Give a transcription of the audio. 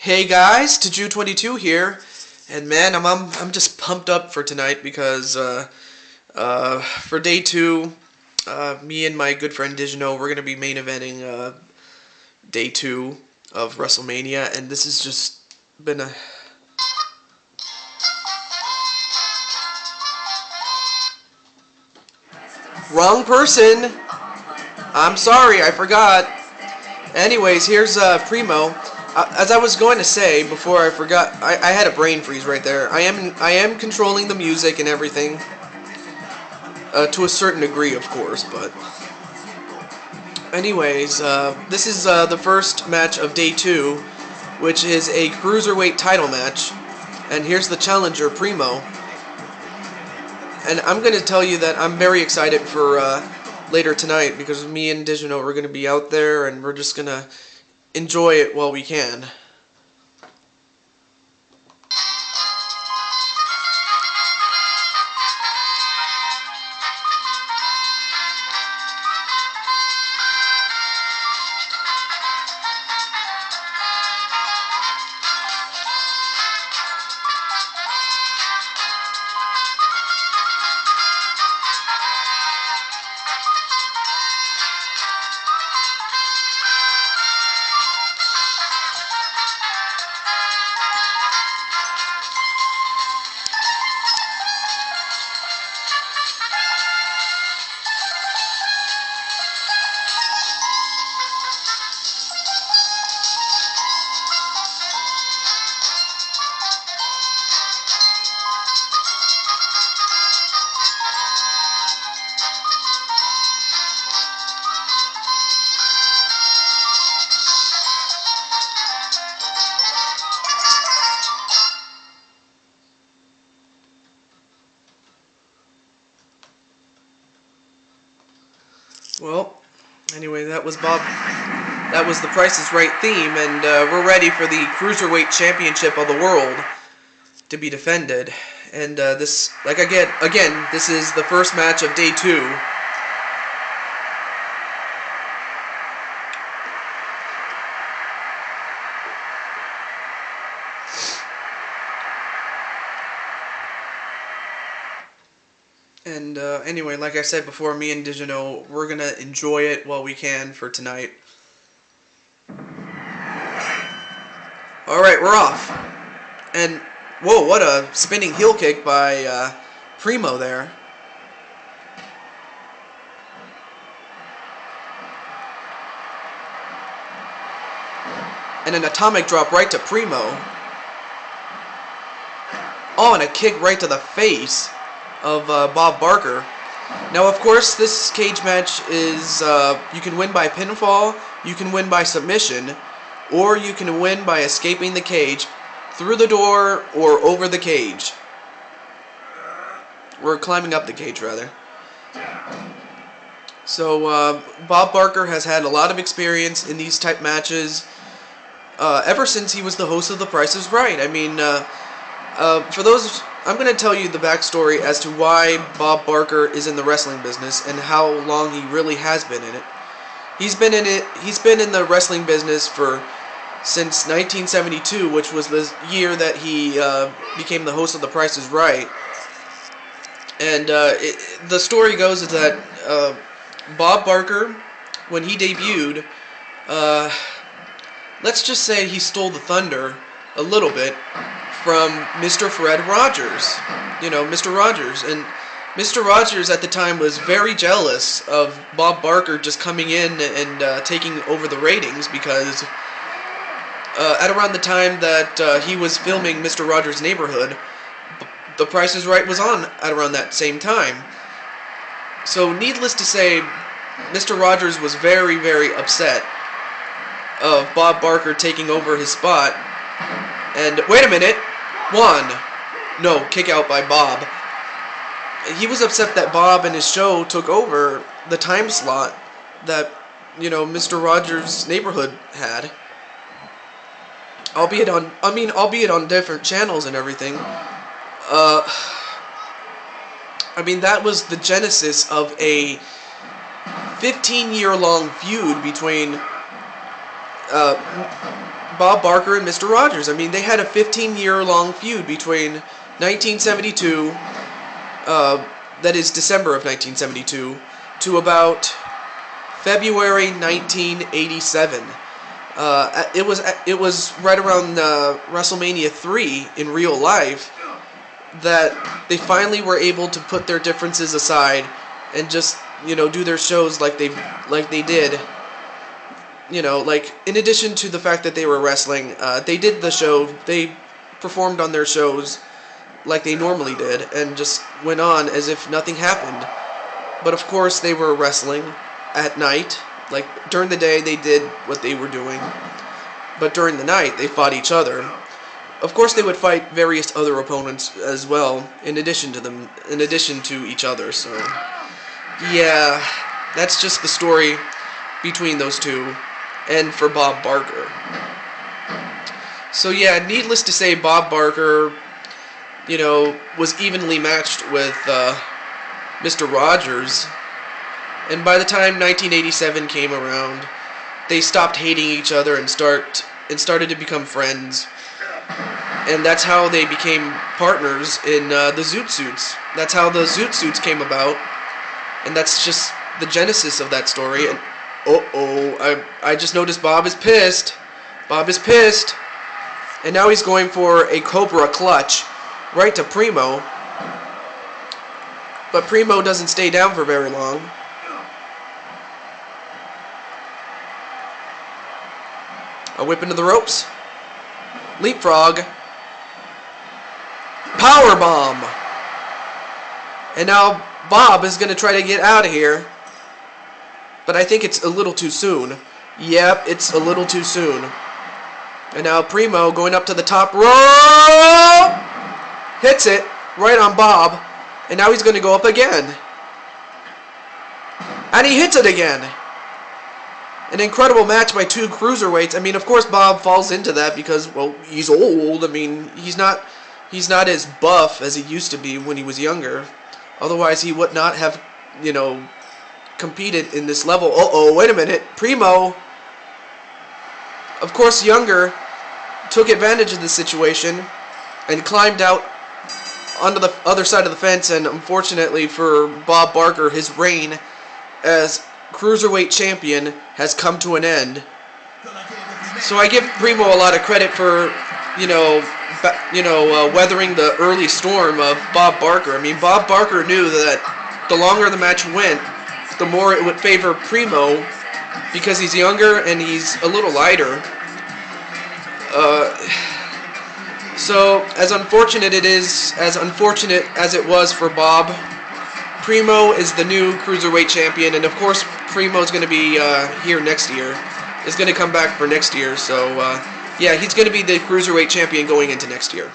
Hey guys, Taju22 here, and man, I'm just pumped up for tonight because for day two, me and my good friend Digino, we're gonna be main eventing day two of WrestleMania, and this has just been a wrong person. I'm sorry, I forgot. Anyways, here's Primo. As I was going to say before I forgot, I had a brain freeze right there. I am controlling the music and everything to a certain degree, of course. But anyways, this is the first match of day two, which is a Cruiserweight title match. And here's the challenger, Primo. And I'm going to tell you that I'm very excited for later tonight because me and Digino are going to be out there and we're just going to enjoy it while we can. Well, anyway, that was Bob. That was the Price is Right theme, and we're ready for the Cruiserweight Championship of the world to be defended. And this, again, this is the first match of day two. And anyway, like I said before, me and Digino, we're going to enjoy it while we can for tonight. Alright, we're off. And, whoa, what a spinning heel kick by Primo there. And an atomic drop right to Primo. Oh, and a kick right to the face of Bob Barker. Now, of course, this cage match is, you can win by pinfall, you can win by submission, or you can win by escaping the cage through the door or over the cage. We're climbing up the cage, rather. So, Bob Barker has had a lot of experience in these type matches ever since he was the host of The Price is Right. I mean, for those... I'm going to tell you the backstory as to why Bob Barker is in the wrestling business and how long he really has been in it. He's been in the wrestling business since 1972, which was the year that he became the host of The Price is Right. And the story goes is that Bob Barker, when he debuted, let's just say he stole the thunder a little bit from Mr. Fred Rogers. You know, Mr. Rogers. And Mr. Rogers at the time was very jealous of Bob Barker just coming in and taking over the ratings because at around the time that he was filming Mr. Rogers' Neighborhood, The Price is Right was on at around that same time. So needless to say, Mr. Rogers was very, very upset of Bob Barker taking over his spot. And wait a minute, no, kick out by Bob. He was upset that Bob and his show took over the time slot that, you know, Mr. Rogers' Neighborhood had. Albeit on different channels and everything. I mean, that was the genesis of a 15-year-long feud between Bob Barker and Mr. Rogers. I mean, they had a 15-year-long feud between 1972, that is December of 1972, to about February 1987. It was right around WrestleMania 3 in real life that they finally were able to put their differences aside and just, do their shows like they did. Like, in addition to the fact that they were wrestling, they did the show, they performed on their shows like they normally did, and just went on as if nothing happened. But of course, they were wrestling at night. Like, during the day, they did what they were doing, but during the night, they fought each other. Of course, they would fight various other opponents as well, in addition to each other, so... yeah, that's just the story between those two, and for Bob Barker. So yeah, needless to say, Bob Barker, was evenly matched with Mr. Rogers, and by the time 1987 came around, they stopped hating each other and started to become friends. And that's how they became partners in the Zoot Suits. That's how the Zoot Suits came about. And that's just the genesis of that story. And I just noticed Bob is pissed. Bob is pissed. And now he's going for a Cobra clutch right to Primo. But Primo doesn't stay down for very long. A whip into the ropes. Leapfrog. Powerbomb. And now Bob is going to try to get out of here. But I think it's a little too soon. Yep, it's a little too soon. And now Primo going up to the top rope. Hits it right on Bob. And now he's going to go up again. And he hits it again. An incredible match by two cruiserweights. I mean, of course Bob falls into that because, well, he's old. I mean, he's not as buff as he used to be when he was younger. Otherwise, he would not have, competed in this level. Wait a minute. Primo, of course, younger, took advantage of the situation and climbed out onto the other side of the fence, and unfortunately for Bob Barker, his reign as Cruiserweight champion has come to an end. So I give Primo a lot of credit for, weathering the early storm of Bob Barker. I mean, Bob Barker knew that the longer the match went, the more it would favor Primo because he's younger and he's a little lighter. So as unfortunate as it was for Bob, Primo is the new Cruiserweight champion, and of course Primo is going to be here next year. Is going to come back for next year, so yeah, he's going to be the Cruiserweight champion going into next year.